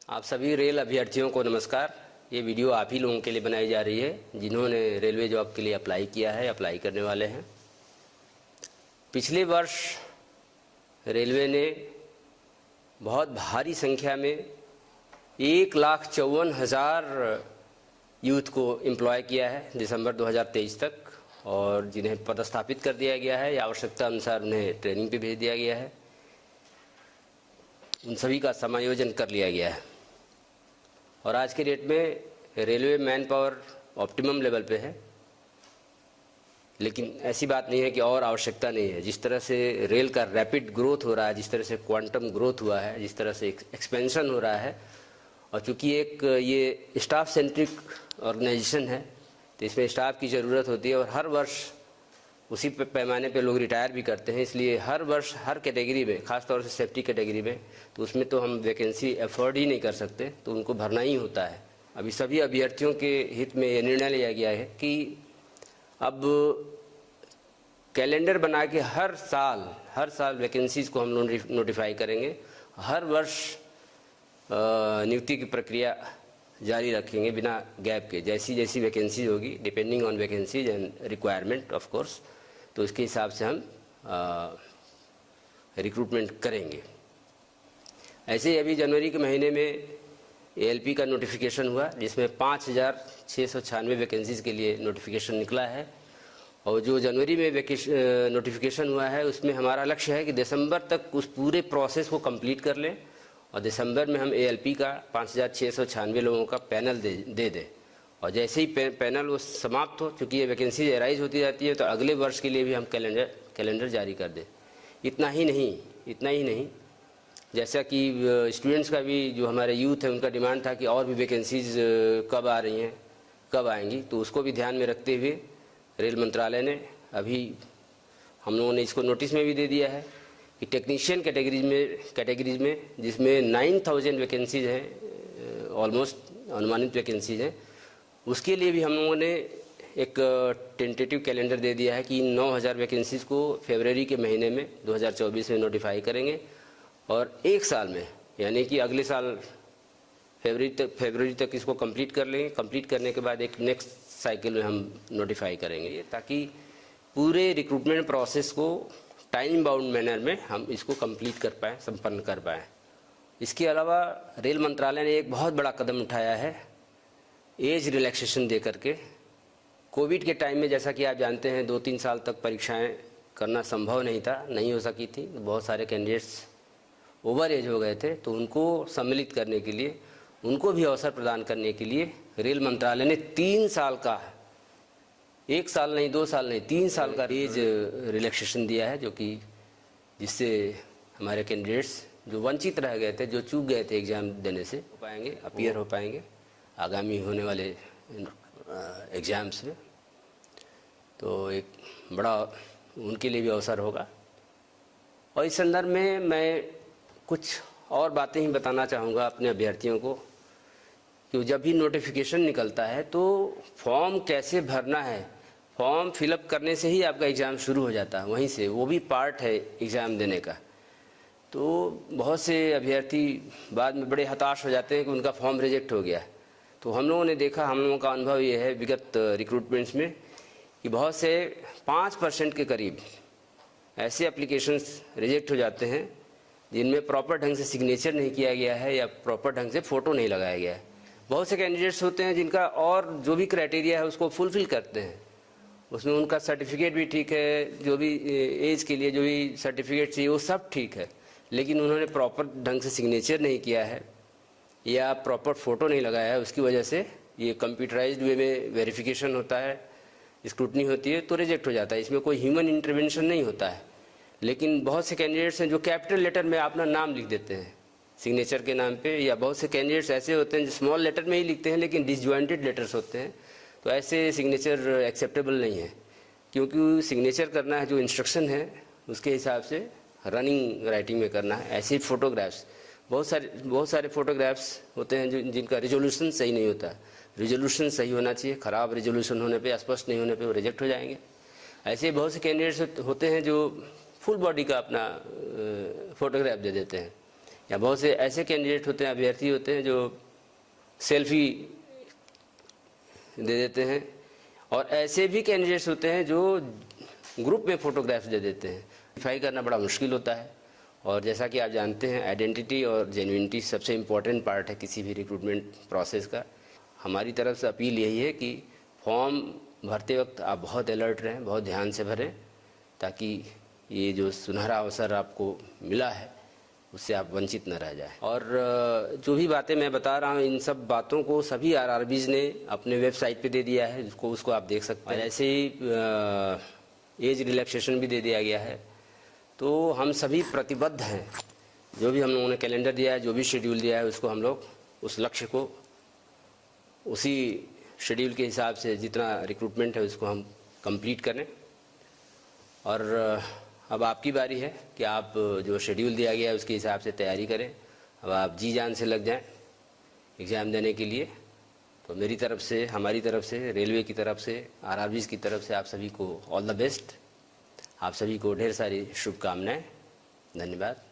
आप सभी रेल अभ्यर्थियों को नमस्कार। ये वीडियो आप ही लोगों के लिए बनाई जा रही है जिन्होंने रेलवे जॉब के लिए अप्लाई किया है, अप्लाई करने वाले हैं। पिछले वर्ष रेलवे ने बहुत भारी संख्या में 1,54,000 यूथ को एम्प्लॉय किया है दिसंबर 2023 तक, और जिन्हें पदस्थापित कर दिया गया है या आवश्यकता अनुसार उन्हें ट्रेनिंग पे भेज दिया गया है। उन सभी का समायोजन कर लिया गया है और आज के डेट में railway man power optimum level पे है। लेकिन ऐसी बात नहीं है कि और आवश्यकता नहीं है। जिस तरह से रेल का रैपिड ग्रोथ हो रहा है, जिस तरह से क्वांटम ग्रोथ हुआ है, जिस तरह से एक्सपेंशन हो रहा है, और चूँकि एक ये स्टाफ सेंट्रिक ऑर्गेनाइजेशन है तो इसमें स्टाफ की ज़रूरत होती है और हर वर्ष उसी पैमाने पे लोग रिटायर भी करते हैं। इसलिए हर वर्ष हर कैटेगरी में, ख़ासतौर से सेफ्टी कैटेगरी में, तो उसमें तो हम वैकेंसी अफोर्ड ही नहीं कर सकते, तो उनको भरना ही होता है। अभी सभी अभ्यर्थियों के हित में ये निर्णय लिया गया है कि अब कैलेंडर बना के हर साल वैकेंसीज़ को हम लोग नोटिफाई करेंगे। हर वर्ष नियुक्ति की प्रक्रिया जारी रखेंगे बिना गैप के। जैसी जैसी वैकेंसीज होगी, depending on vacancies and requirement of course, तो उसके हिसाब से हम रिक्रूटमेंट करेंगे। ऐसे ही अभी जनवरी के महीने में एएलपी का नोटिफिकेशन हुआ जिसमें 5,696 वैकेंसीज़ के लिए नोटिफिकेशन निकला है। और जो जनवरी में नोटिफिकेशन हुआ है उसमें हमारा लक्ष्य है कि दिसंबर तक उस पूरे प्रोसेस को कंप्लीट कर लें और दिसंबर में हम एएलपी का 5,696 लोगों का पैनल दे दें। और जैसे ही पैनल वो समाप्त हो, चूँकि ये वैकेंसी एराइज होती जाती है, तो अगले वर्ष के लिए भी हम कैलेंडर जारी कर दें। इतना ही नहीं, जैसा कि स्टूडेंट्स का भी, जो हमारे यूथ है, उनका डिमांड था कि और भी वैकेंसीज कब आ रही हैं, कब आएंगी, तो उसको भी ध्यान में रखते हुए रेल मंत्रालय ने अभी हम लोगों ने इसको नोटिस में भी दे दिया है कि टेक्नीशियन कैटेगरीज में जिसमें 9,000 वैकेंसीज हैं, ऑलमोस्ट अनुमानित वैकेंसीज हैं, उसके लिए भी हम लोगों ने एक टेंटेटिव कैलेंडर दे दिया है कि 9,000 वैकेंसीज को फरवरी के महीने में 2024 में नोटिफाई करेंगे और एक साल में, यानी कि अगले साल फरवरी तक इसको कंप्लीट कर लेंगे। कंप्लीट करने के बाद एक नेक्स्ट साइकिल में हम नोटिफाई करेंगे, ताकि पूरे रिक्रूटमेंट प्रोसेस को टाइम बाउंड मैनर में हम इसको कंप्लीट कर पाएँ, संपन्न कर पाएँ। इसके अलावा रेल मंत्रालय ने एक बहुत बड़ा कदम उठाया है एज रिलैक्सेशन दे करके। कोविड के टाइम में, जैसा कि आप जानते हैं, 2-3 साल तक परीक्षाएं करना संभव नहीं हो सकी थी। बहुत सारे कैंडिडेट्स ओवर एज हो गए थे, तो उनको सम्मिलित करने के लिए, उनको भी अवसर प्रदान करने के लिए रेल मंत्रालय ने 3 साल का, 1 साल नहीं, 2 साल नहीं, 3 साल का एज रिलैक्सेशन दिया है, जो कि जिससे हमारे कैंडिडेट्स जो वंचित रह गए थे, जो चूक गए थे एग्ज़ाम देने से, हो पाएंगे, अपीयर हो पाएंगे आगामी होने वाले एग्ज़ाम्स में। तो एक बड़ा उनके लिए भी अवसर होगा। और इस संदर्भ में मैं कुछ और बातें ही बताना चाहूँगा अपने अभ्यर्थियों को कि जब भी नोटिफिकेशन निकलता है तो फॉर्म कैसे भरना है। फॉर्म फिलअप करने से ही आपका एग्ज़ाम शुरू हो जाता है, वहीं से, वो भी पार्ट है एग्ज़ाम देने का। तो बहुत से अभ्यर्थी बाद में बड़े हताश हो जाते हैं कि उनका फॉर्म रिजेक्ट हो गया। तो हम लोगों ने देखा, हम लोगों का अनुभव ये है विगत रिक्रूटमेंट्स में कि बहुत से 5% के करीब ऐसे एप्लीकेशंस रिजेक्ट हो जाते हैं जिनमें प्रॉपर ढंग से सिग्नेचर नहीं किया गया है या प्रॉपर ढंग से फ़ोटो नहीं लगाया गया है। बहुत से कैंडिडेट्स होते हैं जिनका और जो भी क्राइटेरिया है उसको फुलफ़िल करते हैं, उसमें उनका सर्टिफिकेट भी ठीक है, जो भी एज के लिए जो भी सर्टिफिकेट चाहिए वो सब ठीक है, लेकिन उन्होंने प्रॉपर ढंग से सिग्नेचर नहीं किया है या प्रॉपर फ़ोटो नहीं लगाया है। उसकी वजह से ये कंप्यूटराइज्ड वे में वेरिफिकेशन होता है, स्क्रूटनी होती है, तो रिजेक्ट हो जाता है। इसमें कोई ह्यूमन इंटरवेंशन नहीं होता है। लेकिन बहुत से कैंडिडेट्स हैं जो कैपिटल लेटर में अपना नाम लिख देते हैं सिग्नेचर के नाम पे, या बहुत से कैंडिडेट्स ऐसे होते हैं जो स्मॉल लेटर में ही लिखते हैं लेकिन डिसजॉइंटेड लेटर्स होते हैं। तो ऐसे सिग्नेचर एक्सेप्टेबल नहीं है, क्योंकि सिग्नेचर करना है जो इंस्ट्रक्शन है उसके हिसाब से रनिंग राइटिंग में करना है। ऐसे फोटोग्राफ्स, बहुत सारे फोटोग्राफ्स होते हैं जिनका रिजोल्यूशन सही नहीं होता। रिजोल्यूशन सही होना चाहिए, ख़राब रिजोल्यूशन होने पे, स्पष्ट नहीं होने पे वो रिजेक्ट हो जाएंगे। ऐसे बहुत से कैंडिडेट्स होते हैं जो फुल बॉडी का अपना फोटोग्राफ दे देते हैं, या बहुत से ऐसे कैंडिडेट होते हैं, अभ्यर्थी होते हैं जो सेल्फी दे देते हैं, और ऐसे भी कैंडिडेट्स होते हैं जो ग्रुप में फ़ोटोग्राफ्स दे देते हैं। वेरीफाई करना बड़ा मुश्किल होता है, और जैसा कि आप जानते हैं आइडेंटिटी और जेन्युइनिटी सबसे इम्पॉर्टेंट पार्ट है किसी भी रिक्रूटमेंट प्रोसेस का। हमारी तरफ से अपील यही है कि फॉर्म भरते वक्त आप बहुत अलर्ट रहें, बहुत ध्यान से भरें, ताकि ये जो सुनहरा अवसर आपको मिला है उससे आप वंचित न रह जाएं। और जो भी बातें मैं बता रहा हूँ, इन सब बातों को सभी आरआरबीज़ ने अपने वेबसाइट पे दे दिया है, उसको आप देख सकते हैं। ऐसे ही एज रिलैक्सेशन भी दे दिया गया है। तो हम सभी प्रतिबद्ध हैं, जो भी हम लोगों ने कैलेंडर दिया है, जो भी शेड्यूल दिया है, उसको हम लोग उस लक्ष्य को उसी शेड्यूल के हिसाब से जितना रिक्रूटमेंट है उसको हम कंप्लीट करें। और अब आपकी बारी है कि आप जो शेड्यूल दिया गया है उसके हिसाब से तैयारी करें। अब आप जी जान से लग जाएं एग्ज़ाम देने के लिए। तो मेरी तरफ से, हमारी तरफ से, रेलवे की तरफ से, आरआरबीज़ की तरफ से आप सभी को ऑल द बेस्ट। आप सभी को ढेर सारी शुभकामनाएं। धन्यवाद।